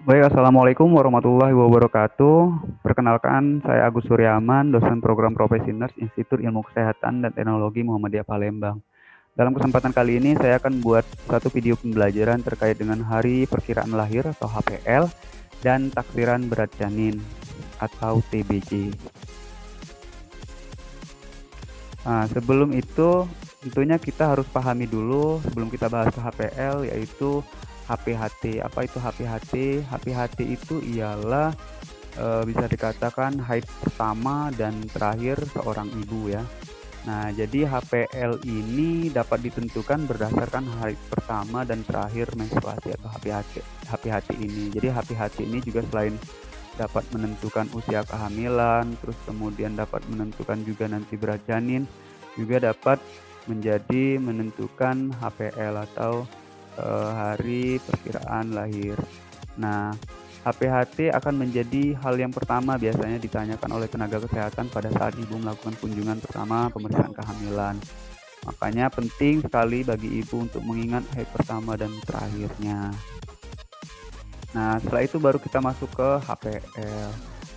Baik, Assalamualaikum warahmatullahi wabarakatuh. Perkenalkan, saya Agus Suryaman, dosen program Profesiners Institut Ilmu Kesehatan dan Teknologi Muhammadiyah Palembang. Dalam kesempatan kali ini, saya akan buat satu video pembelajaran terkait dengan hari perkiraan lahir atau HPL dan taksiran berat janin atau TBJ. Nah, sebelum itu, tentunya kita harus pahami dulu sebelum kita bahas ke HPL, yaitu HPHT. Apa itu HPHT? HPHT itu ialah bisa dikatakan haid pertama dan terakhir seorang ibu ya. Nah, jadi HPL ini dapat ditentukan berdasarkan haid pertama dan terakhir menstruasi atau HPHT. HPHT ini. Jadi HPHT ini juga selain dapat menentukan usia kehamilan, terus kemudian dapat menentukan juga nanti berat janin, juga dapat menjadi menentukan HPL atau hari perkiraan lahir. Nah, HPHT akan menjadi hal yang pertama biasanya ditanyakan oleh tenaga kesehatan pada saat ibu melakukan kunjungan pertama pemeriksaan kehamilan. Makanya penting sekali bagi ibu untuk mengingat haid pertama dan terakhirnya. Nah, setelah itu baru kita masuk ke HPL.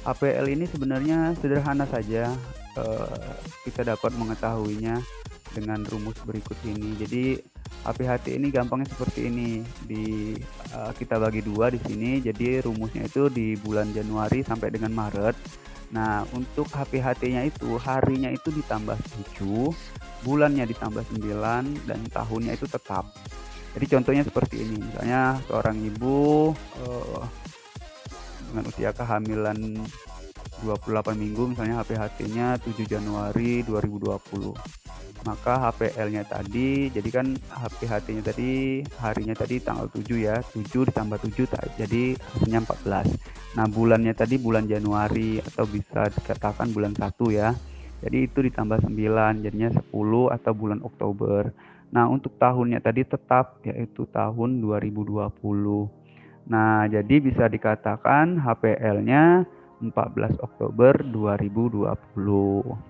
HPL ini sebenarnya sederhana saja, kita dapat mengetahuinya dengan rumus berikut ini. Jadi HPHT ini gampangnya seperti ini. Kita bagi dua di sini. Jadi rumusnya itu di bulan Januari sampai dengan Maret. Nah, untuk HPHT-nya itu harinya itu ditambah 7, bulannya ditambah 9, dan tahunnya itu tetap. Jadi contohnya seperti ini, misalnya seorang ibu dengan usia kehamilan 28 minggu, misalnya HPHT-nya 7 Januari 2020. Maka HPL-nya tadi, jadi kan HPHT-nya tadi, harinya tadi tanggal 7 ya, 7 ditambah 7, jadi hasilnya 14. Nah, bulannya tadi bulan Januari, atau bisa dikatakan bulan 1 ya. Jadi itu ditambah 9, jadinya 10 atau bulan Oktober. Nah, untuk tahunnya tadi tetap, yaitu tahun 2020. Nah, jadi bisa dikatakan HPL-nya 14 Oktober 2020.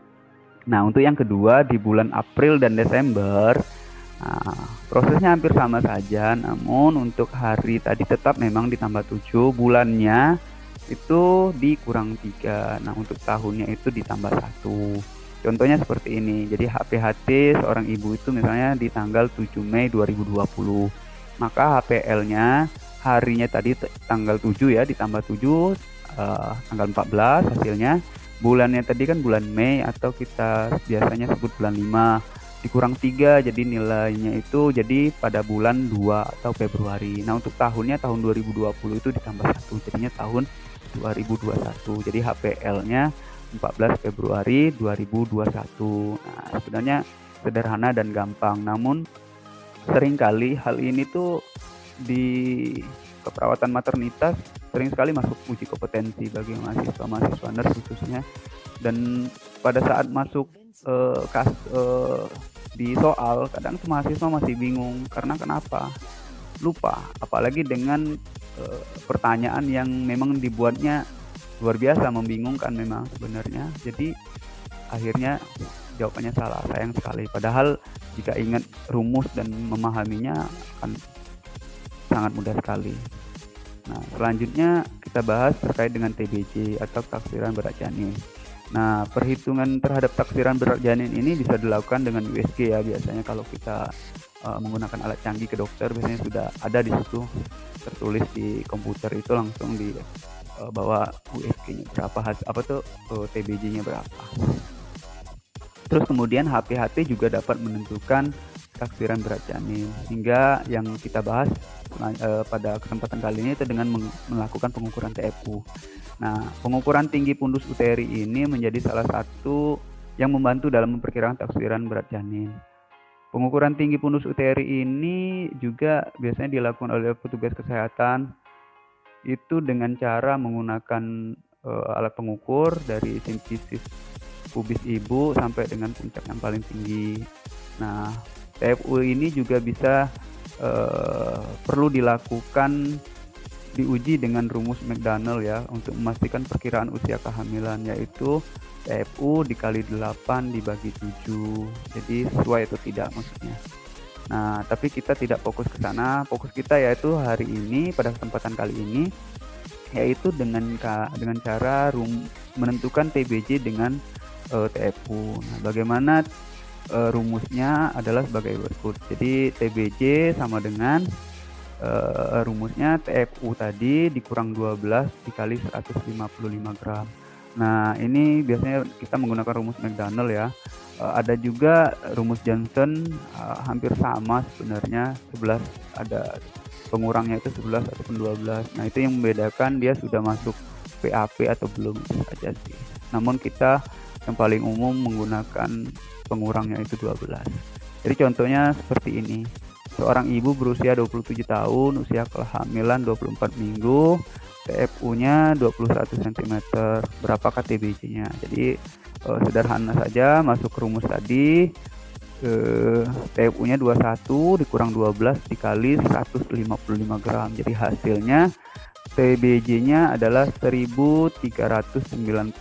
Nah, untuk yang kedua di bulan April dan Desember, nah, prosesnya hampir sama saja, namun untuk hari tadi tetap memang ditambah 7, bulannya itu dikurang 3. Nah, untuk tahunnya itu ditambah 1. Contohnya seperti ini. Jadi HPHT seorang ibu itu misalnya di tanggal 7 Mei 2020. Maka HPL-nya harinya tadi tanggal 7 ya, ditambah 7, tanggal 14 hasilnya. Bulannya tadi kan bulan Mei atau kita biasanya sebut bulan 5, dikurang 3, jadi nilainya itu jadi pada bulan 2 atau Februari. Nah, untuk tahunnya tahun 2020 itu ditambah 1, jadinya tahun 2021. Jadi HPL-nya 14 Februari 2021. Nah, sebenarnya sederhana dan gampang, namun seringkali hal ini tuh di keperawatan maternitas sering sekali masuk uji kompetensi bagi mahasiswa-mahasiswa nurse khususnya, dan pada saat masuk di soal kadang tuh mahasiswa masih bingung karena kenapa lupa, apalagi dengan pertanyaan yang memang dibuatnya luar biasa membingungkan memang sebenarnya. Jadi akhirnya jawabannya salah, sayang sekali, padahal jika ingat rumus dan memahaminya akan sangat mudah sekali. Nah, selanjutnya kita bahas terkait dengan TBJ atau taksiran berat janin. Nah, perhitungan terhadap taksiran berat janin ini bisa dilakukan dengan USG ya. Biasanya kalau kita menggunakan alat canggih ke dokter, biasanya sudah ada di situ tertulis di komputer itu langsung di bahwa USG-nya berapa, apa tuh TBJ-nya berapa. Terus kemudian HPHT juga dapat menentukan taksiran berat janin. Hingga yang kita bahas pada kesempatan kali ini itu dengan melakukan pengukuran TFU. Nah, pengukuran tinggi fundus uteri ini menjadi salah satu yang membantu dalam memperkirakan taksiran berat janin. Pengukuran tinggi fundus uteri ini juga biasanya dilakukan oleh petugas kesehatan itu dengan cara menggunakan alat pengukur dari sintesis pubis ibu sampai dengan puncak yang paling tinggi. Nah, TFU ini juga bisa perlu dilakukan diuji dengan rumus McDonald ya untuk memastikan perkiraan usia kehamilan, yaitu TFU dikali 8 dibagi 7. Jadi sesuai atau tidak maksudnya. Nah, tapi kita tidak fokus ke sana. Fokus kita yaitu hari ini pada kesempatan kali ini yaitu dengan cara menentukan TBJ dengan TFU. Nah, bagaimana rumusnya adalah sebagai berikut. Jadi TBJ sama dengan rumusnya TFU tadi dikurang 12 dikali 155 gram. Nah, ini biasanya kita menggunakan rumus McDonald ya. Ada juga rumus Johnson, hampir sama sebenarnya, 11 ada pengurangnya itu 11 ataupun 12. Nah, itu yang membedakan dia sudah masuk PAP atau belum, itu saja sih. Namun kita yang paling umum menggunakan pengurangnya itu 12. Jadi contohnya seperti ini. Seorang ibu berusia 27 tahun, usia kehamilan 24 minggu, TFU-nya 21 cm. Berapakah TBJ-nya? Jadi sederhana saja, masuk rumus tadi, TFU-nya 21 dikurang 12 dikali 155 gram. Jadi hasilnya TBJ-nya adalah 1395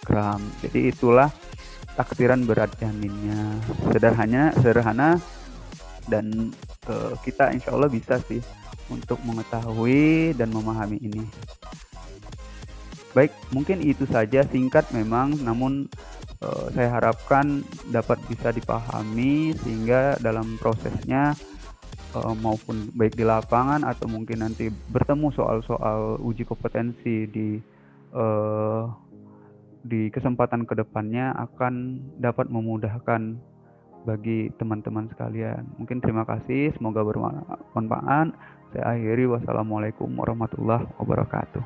gram. Jadi itulah taksiran berat janinnya. Sederhana dan kita insya Allah bisa sih untuk mengetahui dan memahami ini. Baik, mungkin itu saja, singkat memang, namun saya harapkan dapat bisa dipahami sehingga dalam prosesnya maupun baik di lapangan atau mungkin nanti bertemu soal-soal uji kompetensi di kesempatan kedepannya akan dapat memudahkan bagi teman-teman sekalian. Mungkin terima kasih, semoga bermanfaat. Saya akhiri, wassalamualaikum warahmatullahi wabarakatuh.